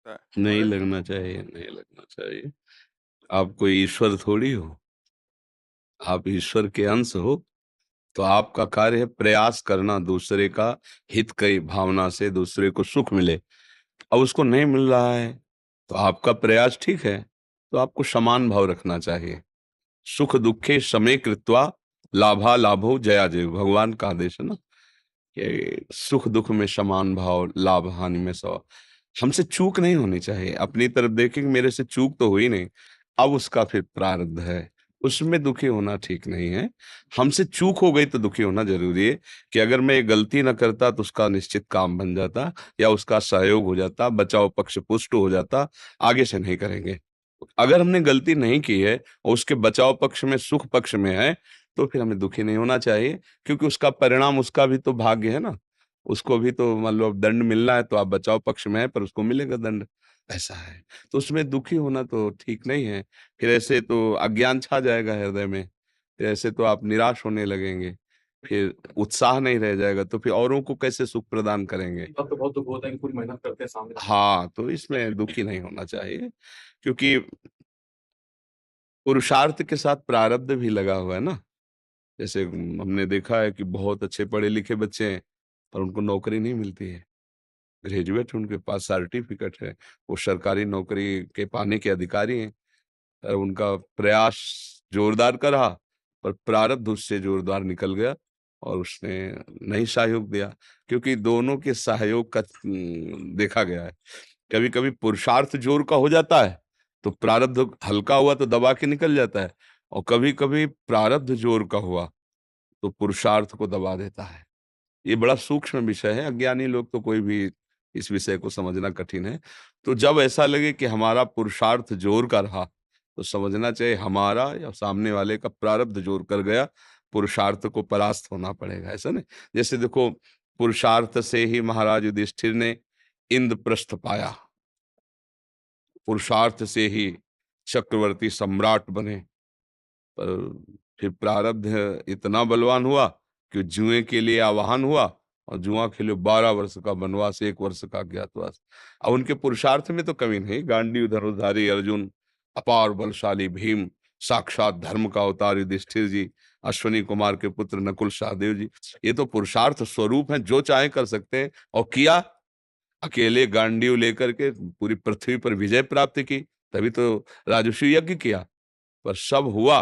लगता है। नहीं और लगना चाहिए, नहीं लगना चाहिए। आप कोई ईश्वर थोड़ी हो, आप ईश्वर के अंश हो। तो आपका कार्य है प्रयास करना दूसरे का हित की भावना से दूसरे को सुख मिले। अब उसको नहीं मिल रहा है तो आपका प्रयास ठीक है, तो आपको समान भाव रखना चाहिए। सुख दुखे समे कृत्वा लाभा लाभो जया जय, भगवान का आदेश है ना कि सुख दुख में समान भाव, लाभ हानि में सवा। हमसे चूक नहीं होनी चाहिए, अपनी तरफ देखें कि मेरे से चूक तो हुई नहीं, अब उसका फिर प्रारब्ध है, उसमें दुखी होना ठीक नहीं है। हमसे चूक हो गई तो दुखी होना जरूरी है कि अगर मैं ये गलती ना करता तो उसका निश्चित काम बन जाता या उसका सहयोग हो जाता, बचाव पक्ष पुष्ट हो जाता, आगे से नहीं करेंगे। अगर हमने गलती नहीं की है और उसके बचाव पक्ष में सुख पक्ष में है, तो फिर हमें दुखी नहीं होना चाहिए, क्योंकि उसका परिणाम उसका भी तो भाग्य है ना। उसको भी तो मान लो अब दंड मिलना है, तो आप बचाव पक्ष में है पर उसको मिलेगा दंड, ऐसा है। तो उसमें दुखी होना तो ठीक नहीं है। फिर ऐसे तो अज्ञान छा जाएगा हृदय में, फिर ऐसे तो आप निराश होने लगेंगे, फिर उत्साह नहीं रह जाएगा, तो फिर औरों को कैसे सुख प्रदान करेंगे। तब तो बहुत दुख होता है कि पूरी मेहनत करते हैं सामने। हाँ, तो इसमें दुखी नहीं होना चाहिए, क्योंकि पुरुषार्थ के साथ प्रारब्ध भी लगा हुआ है ना। जैसे हमने देखा है कि बहुत अच्छे पढ़े लिखे बच्चे हैं पर उनको नौकरी नहीं मिलती है। ग्रेजुएट हैं, उनके पास सर्टिफिकेट है, वो सरकारी नौकरी के पाने के अधिकारी हैं। उनका प्रयास जोरदार का रहा, पर प्रारब्ध उससे जोरदार निकल गया और उसने नहीं सहयोग दिया, क्योंकि दोनों के सहयोग का देखा गया है। कभी कभी पुरुषार्थ जोर का हो जाता है तो प्रारब्ध हल्का हुआ तो दबा के निकल जाता है, और कभी कभी प्रारब्ध जोर का हुआ तो पुरुषार्थ को दबा देता है। ये बड़ा सूक्ष्म विषय है, अज्ञानी लोग तो कोई भी इस विषय को समझना कठिन है। तो जब ऐसा लगे कि हमारा पुरुषार्थ जोर का रहा, तो समझना चाहिए हमारा या सामने वाले का प्रारब्ध जोर कर गया, पुरुषार्थ को परास्त होना पड़ेगा, ऐसा नहीं। जैसे देखो, पुरुषार्थ से ही महाराज युधिष्ठिर ने इंद्रप्रस्थ पाया, पुरुषार्थ से ही चक्रवर्ती सम्राट बने, पर फिर प्रारब्ध इतना बलवान हुआ कि जुए के लिए आवाहन हुआ, और जुआ खेले 12 वर्ष का वनवास, 1 वर्ष का अज्ञातवास। अब उनके पुरुषार्थ में तो कमी नहीं, गांडीव धनुर्धारी अर्जुन, अपार बलशाली भीम, साक्षात धर्म का अवतार युधिष्ठिर जी, अश्वनी कुमार के पुत्र नकुल सहदेव जी, ये तो पुरुषार्थ स्वरूप हैं, जो चाहे कर सकते हैं। और किया, अकेले गांडीव लेकर के पूरी पृथ्वी पर विजय प्राप्त की, तभी तो राजसूय यज्ञ किया। पर सब हुआ,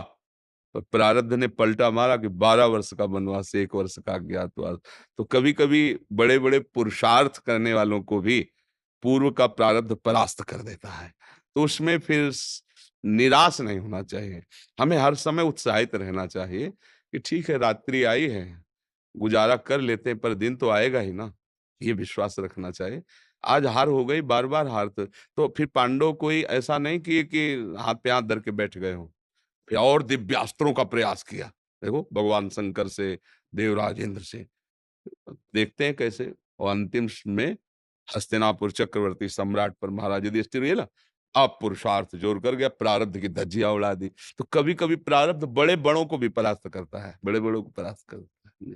तो प्रारब्ध ने पलटा मारा कि 12 वर्ष का वनवास, 1 वर्ष का अज्ञातवास। तो कभी कभी बड़े बड़े पुरुषार्थ करने वालों को भी पूर्व का प्रारब्ध परास्त कर देता है। तो उसमें फिर निराश नहीं होना चाहिए, हमें हर समय उत्साहित रहना चाहिए कि ठीक है, रात्रि आई है, गुजारा कर लेते हैं, पर दिन तो आएगा ही ना, ये विश्वास रखना चाहिए। आज हार हो गई, बार बार हार, तो फिर पांडव कोई ऐसा नहीं किए कि हाथ पे हाथ धर के बैठ गए हों, फिर और दिव्यास्त्रों का प्रयास किया। देखो, भगवान शंकर से, देवराज इंद्र से, देखते हैं कैसे। और अंतिम में हस्तिनापुर चक्रवर्ती सम्राट पर महाराज युधिष्ठिर ये ना, अब पुरुषार्थ जोर कर गया, प्रारब्ध की धज्जियां उड़ा दी। तो कभी कभी प्रारब्ध बड़े बड़ों को भी परास्त करता है, बड़े बड़ों को परास्त करता है।